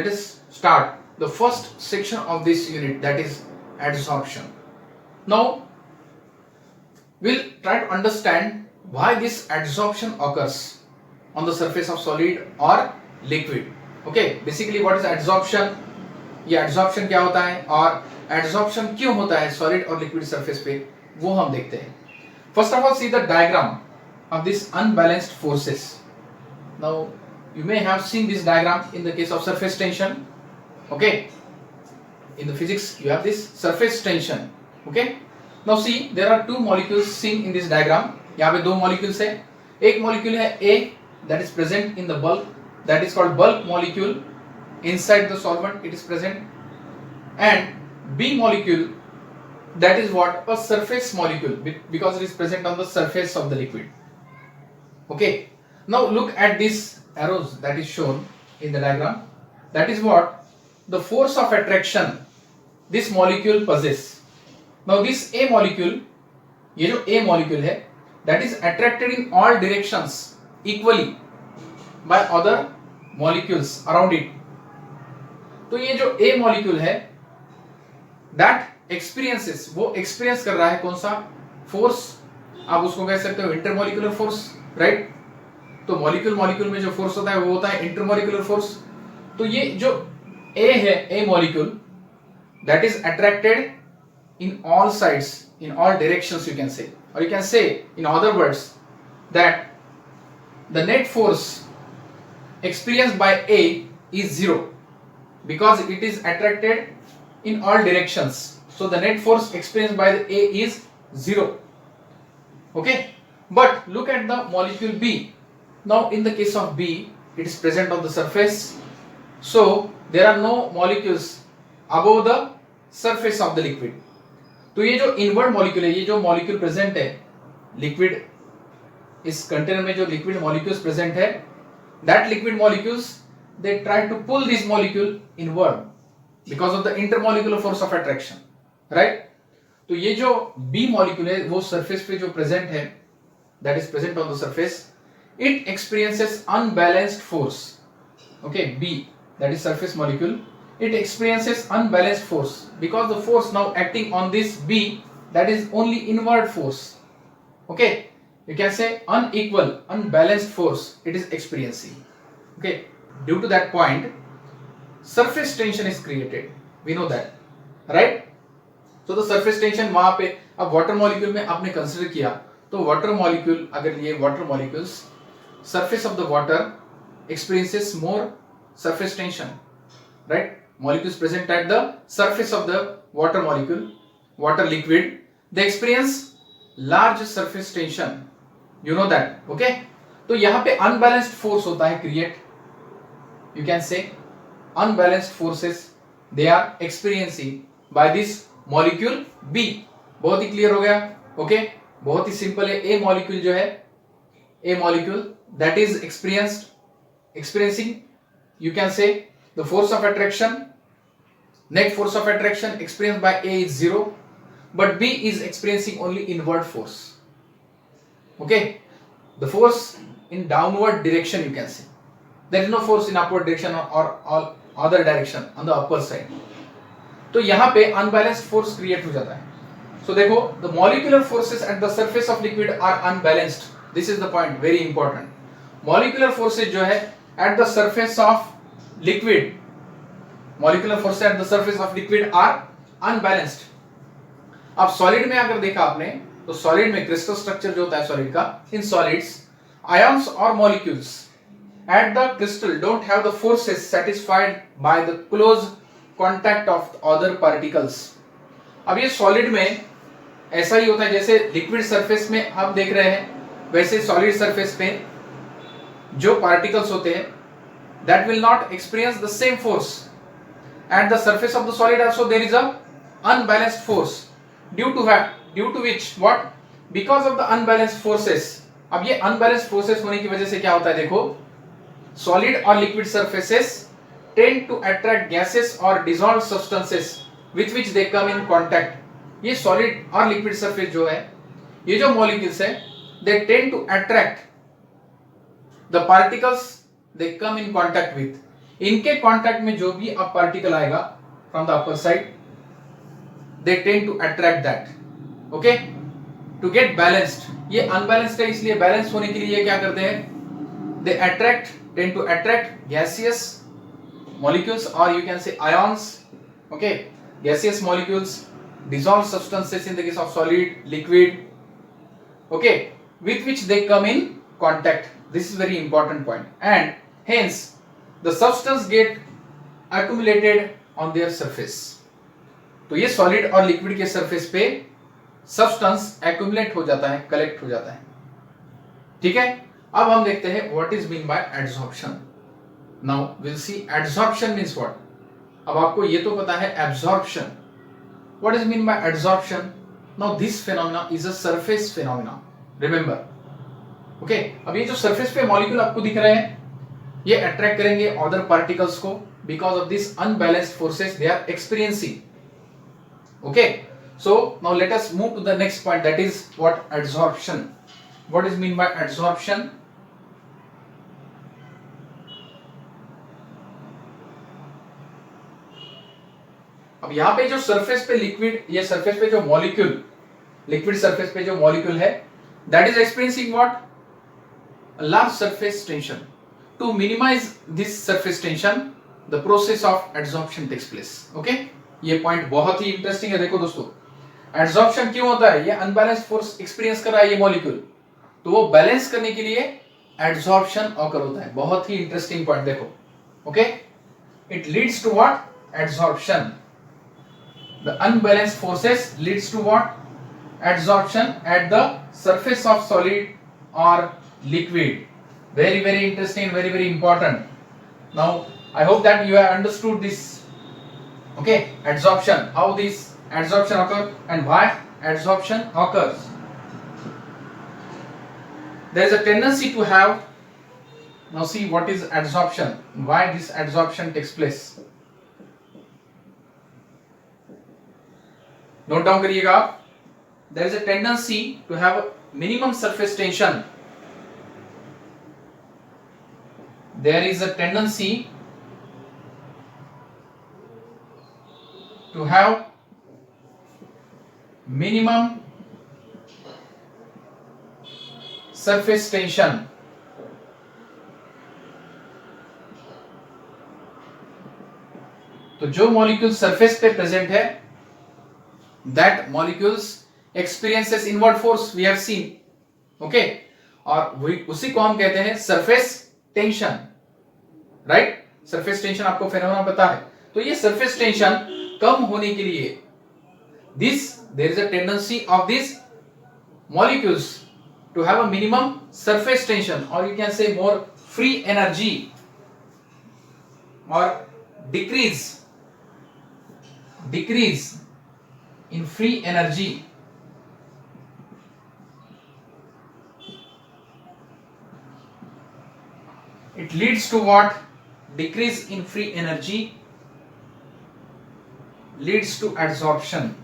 Let us start the first section of this unit, that is adsorption. Now we'll try to understand why this adsorption occurs on the surface of solid or liquid. Okay, basically what is adsorption, ये adsorption क्या होता है और adsorption क्यों होता है solid और liquid surface पे, वो हम देखते हैं. First of all, see the diagram of this unbalanced forces. Now you may have seen this diagram in the case of surface tension. Okay, in the physics you have this surface tension. Okay, now see there are two molecules seen in this diagram. यहाँ पे दो molecules है. एक molecule है A that is present in the bulk, that is called bulk molecule. Inside the solvent it is present, and B molecule, that is what, a surface molecule, because it is present on the surface of the liquid. Okay, now look at these arrows that is shown in the diagram. That is what the force of attraction this molecule possesses. Now this A molecule, ये जो A molecule है, that is attracted in all directions equally by other molecules around it. तो ये जो A molecule है, that experiences, वो experience कर रहा है कौन सा force, आप उसको कह सकते हो intermolecular force, right? तो molecule में जो force होता है वो होता है intermolecular force. तो ये जो A है, A molecule, that is attracted in all sides, in all directions you can say, or you can say in other words that the net force experienced by A is zero because it is attracted in all directions. So the net force experienced by the A is zero. Okay, but look at the molecule B. Now in the case of B, it is present on the surface, so there are no molecules above the surface of the liquid. तो ये जो inward molecule है, ये जो molecule present है liquid, इस container में जो लिक्विड मॉलिक्यूल्स प्रेजेंट है, that liquid molecules they try to pull this molecule inward because of the intermolecular force of attraction, right? तो ये जो बी मॉलिक्यूल है वो सरफेस पे जो प्रेजेंट है, that is present on the surface, it experiences unbalanced force. Okay, B, that is surface molecule, it experiences unbalanced force because the force now acting on this B, that is only inward force. Okay, you can say unequal, unbalanced force it is experiencing. Okay, due to that point surface tension is created, we know that, right? So the surface tension वहां पे, अब water molecule में आपने consider किया तो water molecule, अगर ये water molecules, surface of the water experiences more surface tension, right? Molecules present at the surface of the water molecule, water liquid, they experience large surface tension, you know that. Okay, तो यहाँ पे unbalanced force होता है create, you can say unbalanced forces they are experiencing by this molecule B. बहुत ही clear हो गया? Okay, बहुत ही simple है. A molecule जो है, A molecule that is experiencing, you can say the force of attraction, net force of attraction experienced by A is zero, but B is experiencing only inward force. Okay, the force in downward direction you can say, there is no force in upward direction or all other direction on the upper side. तो यहाँ पे unbalanced force create हो जाता है. So देखो, the molecular forces at the surface of liquid are unbalanced. This is the point, very important. Molecular forces जो है at the surface of liquid, molecular forces at the surface of liquid are unbalanced. अब solid में अगर देखा आपने तो solid में crystal structure जो होता है solid का, in solids ions or molecules at the crystal don't have the forces satisfied by the close contact of other particles. अब ये solid में ऐसा ही होता है जैसे liquid surface में हम देख रहे हैं, वैसे solid surface पे जो particles होते हैं that will not experience the same force. At the surface of the solid also there is a unbalanced force, due to which what, because of the unbalanced forces. अब ये unbalanced forces होने की वजह से क्या होता है, देखो, solid और liquid surfaces tend to attract gases or dissolved substances with which they come in contact. ये solid और liquid surface जो है, ये जो molecules है, they tend to attract the particles they come in contact with. इनके contact में जो भी अब पार्टिकल आएगा from the upper side, they tend to attract that, okay, to get balanced. ये अनबैलेंस्ड है, इसलिए बैलेंस होने के लिए ये क्या करते हैं, they attract, tend to attract gaseous molecules, or you can say ions, okay, gaseous molecules, dissolved substances in the case of solid, liquid, okay, with which they come in contact. This is very important point, and hence the substance get accumulated on their surface. तो ये solid और liquid के surface पे substance accumulate हो जाता है, collect हो जाता है, ठीक है। अब हम देखते हैं what is mean by adsorption. Now we'll see adsorption means what. अब आपको ये तो पता है absorption. What is mean by adsorption? Now this phenomena is a surface phenomena. Remember, okay? अब ये जो surface पे molecule आपको दिख रहे हैं, ये attract करेंगे other particles को because of this unbalanced forces they are experiencing. Okay? So now let us move to the next point, that is what adsorption. What is mean by adsorption? अब यहाँ पे जो सरफेस पे liquid, ये surface पे जो molecule, liquid surface पे जो मॉलिक्यूल है, that is experiencing what, large surface tension. To minimize this surface tension the process of adsorption takes place. Okay, ये पॉइंट बहुत ही इंटरेस्टिंग है. देखो दोस्तों, एडसॉर्प्शन क्यों होता है, ये अनबैलेंस्ड फोर्स एक्सपीरियंस कर रहा है ये मॉलिक्यूल, तो वो बैलेंस करने के लिए एडसॉर्प्शन ऑकर होता है. बहुत ही इंटरेस्टिंग पॉइंट देखो. Okay, it leads to what, adsorption. The unbalanced forces leads to what? Adsorption at the surface of solid or liquid. Very very interesting, very very important. Now I hope that you have understood this. Okay, adsorption, how this adsorption occurs and why adsorption occurs. There is a tendency to have, now see what is adsorption, why this adsorption takes place. Note down करिएगा आप. There is a tendency to have minimum surface tension. There is a tendency to have minimum surface tension. तो जो molecule surface पे present है, that molecules experiences inward force we have seen. Okay, और उसी को हम कहते हैं surface tension, right? surface tension आपको फेनोमेना पता है. तो ये surface tension कम होने के लिए there is a tendency of these molecules to have a minimum surface tension, or you can say more free energy, or decrease in free energy. It leads to what? Decrease in free energy leads to adsorption.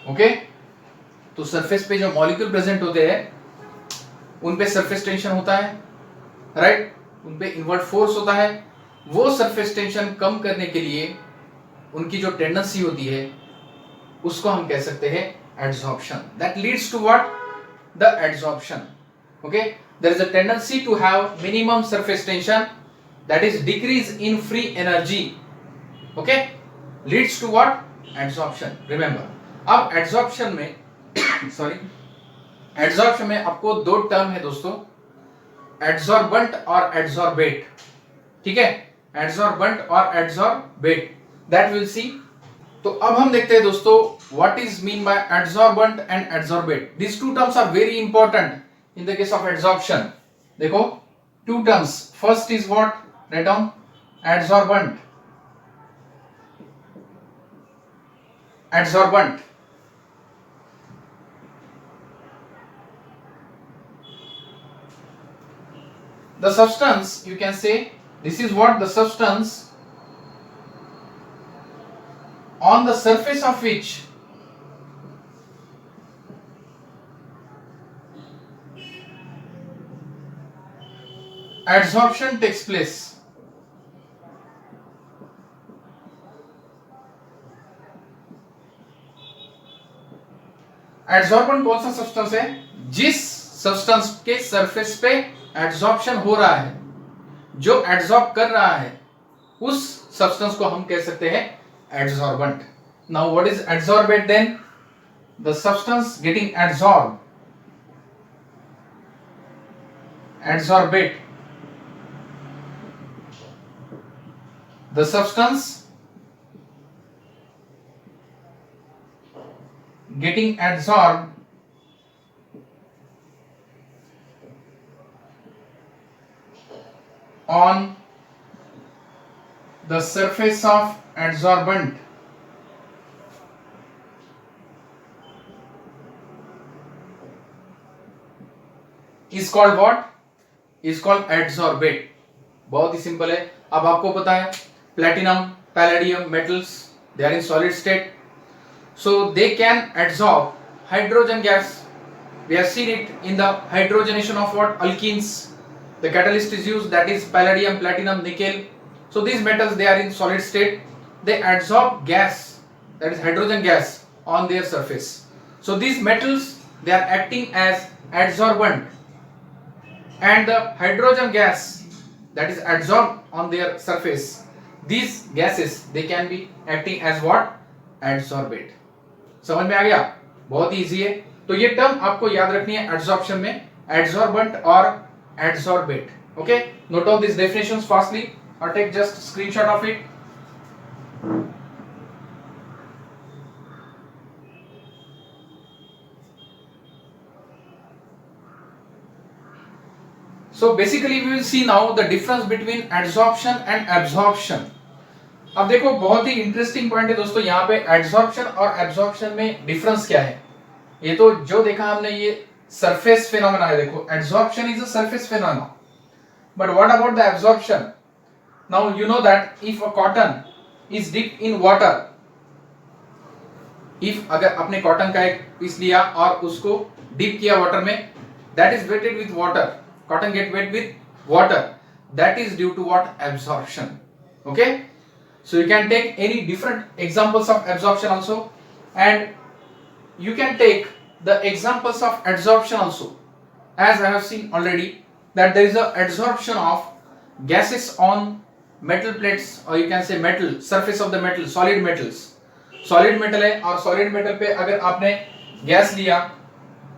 Okay, तो surface पे जो molecule present होते हैं उन पे surface tension होता है, right? उन पे इनवर्ट फोर्स होता है. वो सरफेस टेंशन कम करने के लिए उनकी जो टेंडेंसी होती है उसको हम कह सकते हैं adsorption. That leads to what? The adsorption. Okay, there is a tendency to have minimum surface tension, that is decrease in free energy. Okay, leads to what? Adsorption. Remember, अब एडसॉर्प्शन में sorry adsorption में आपको दो term है दोस्तों, एडसॉर्बेंट और एडसॉर्बेट. ठीक है, एडसॉर्बेंट और एडसॉर्बेट, दैट विल सी. तो अब हम देखते हैं दोस्तों what is mean by adsorbent and adsorbate. This two terms are very important in the case of adsorption. देखो, two terms. First is what? Write down, adsorbent. Adsorbent, the substance, you can say this is what the substance on the surface of which adsorption takes place, एडसॉर्बेंट कौन सा substance है, जिस substance के surface पे adsorption हो रहा है, जो एडसॉर्ब कर रहा है, उस सब्सटेंस को हम कह सकते हैं adsorbent. Now what is adsorbate then? The substance getting adsorb, adsorbate, the substance getting adsorbed on the surface of adsorbent is called what? Is called adsorbate. बहुत ही सिंपल है. अब आपको पता है platinum, palladium metals, they are in solid state, so they can adsorb hydrogen gas. We have seen it in the hydrogenation of what? Alkenes. The catalyst is used, that is palladium, platinum, nickel. So these metals, they are in solid state, they adsorb gas, that is hydrogen gas, on their surface. So these metals, they are acting as adsorbent, and the hydrogen gas that is adsorbed on their surface, these gases, they can be acting as what? Adsorbate. समझ में आ गया? बहुत ही easy है. तो ये term आपको याद रखनी है एडसॉर्प्शन में, एडसॉर्बेंट और adsorbate. Okay, note down this definitions fastly और take just screenshot of it. So basically we will see now the difference between adsorption and absorption. अब देखो बहुत ही इंटरेस्टिंग पॉइंट है दोस्तों, यहाँ पे एडसॉर्प्शन और एब्जॉर्प्शन में डिफरेंस क्या है. ये तो जो देखा हमने ये सरफेस फिनोमेना है. देखो adsorption is a surface phenomena, but what about the absorption? Now you know that if a cotton is dip in water, if अगर आपने कॉटन का एक पीस लिया और उसको डिप किया वाटर में, that is wetted with water, cotton get wet with water, that is due to what? Absorption. Okay, so you can take any different examples of absorption also, and you can take the examples of adsorption also, as I have seen already that there is a adsorption of gases on metal plates, or you can say metal surface of the metal, solid metals. solid metal है और solid metal पे अगर आपने gas लिया,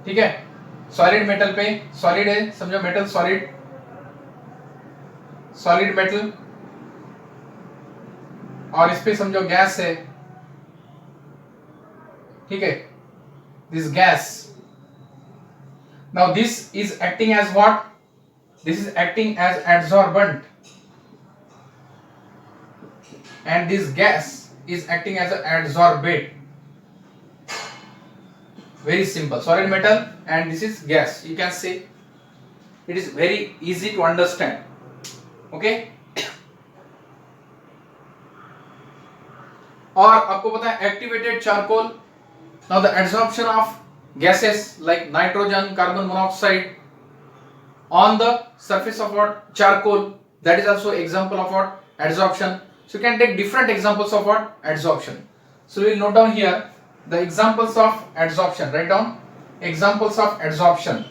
ठीक है, solid metal पे, solid है समझो, metal solid, solid metal, और इस पे समझो गैस है, ठीक है, this gas. Now this is acting as what? This is acting as adsorbent, and this gas is acting as adsorbate. Very simple. Solid metal and this is gas. You can say it is very easy to understand. Okay, और आपको पता है activated charcoal. Now the adsorption of gases like nitrogen, carbon monoxide on the surface of what? Charcoal, that is also example of what? Adsorption. So you can take different examples of what? Adsorption. So we will note down here the examples of adsorption. Write down examples of adsorption.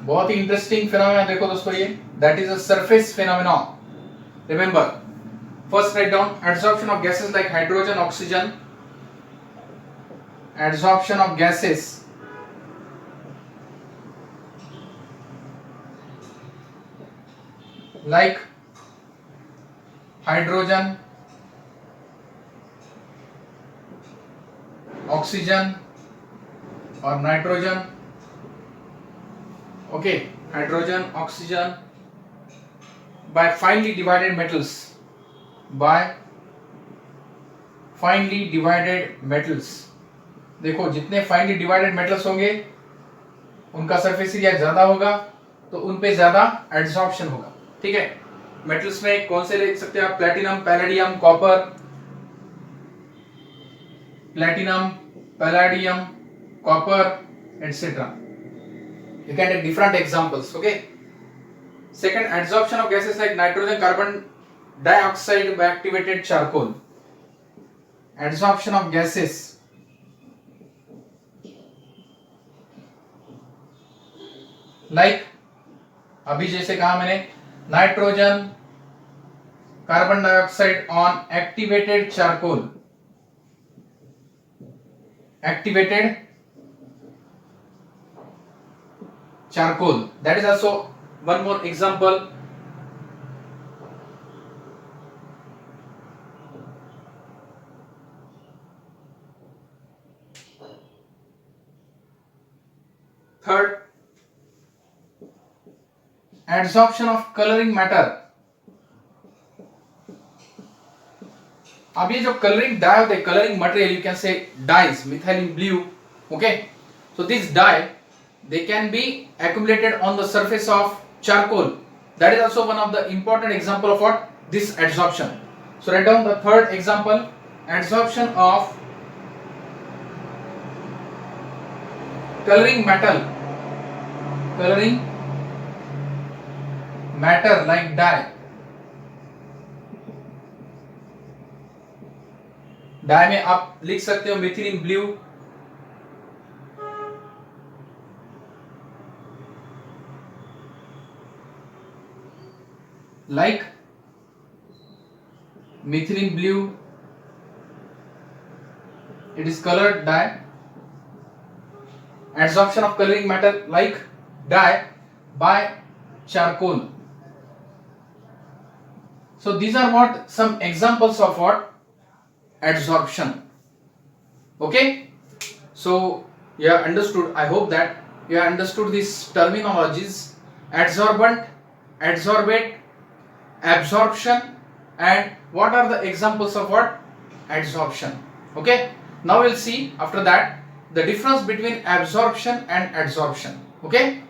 बहुत ही interesting phenomena देखो दोस्तों ये, that is a surface phenomena. Remember, first write down adsorption of gases like hydrogen, oxygen, adsorption of gases like hydrogen, oxygen और nitrogen. Okay, hydrogen, oxygen by finely divided metals, by finely divided metals. देखो जितने finally divided metals होंगे उनका surface area ज्यादा होगा, तो उन पे ज्यादा एडसॉर्प्शन होगा. ठीक है, मेटल्स में कौन से ले सकते हैं आप? Platinum, palladium, copper, platinum, palladium, copper, etc. You can take different examples. Okay. Second, adsorption of gases like nitrogen, carbon dioxide by activated charcoal. Adsorption of gases like अभी जैसे कहा मैंने nitrogen, carbon dioxide on activated charcoal. Activated charcoal. That is also one more example. Third, adsorption of coloring matter. अब ये जो colouring dye होते हैं, colouring material, you can say dyes, methylene blue. Okay, so this dye they can be accumulated on the surface of charcoal. That is also one of the important example of what this adsorption. So write down the third example, adsorption of coloring metal, coloring matter like dye. Dye में आप लिख सकते हो methylene blue, like methylene blue, it is colored dye. Adsorption of coloring matter like dye by charcoal. So these are what some examples of what adsorption. Okay, so you have understood, I hope that you have understood these terminologies: adsorbent, adsorbate, absorption, and what are the examples of what adsorption. Okay, now we'll see after that the difference between absorption and adsorption. Okay.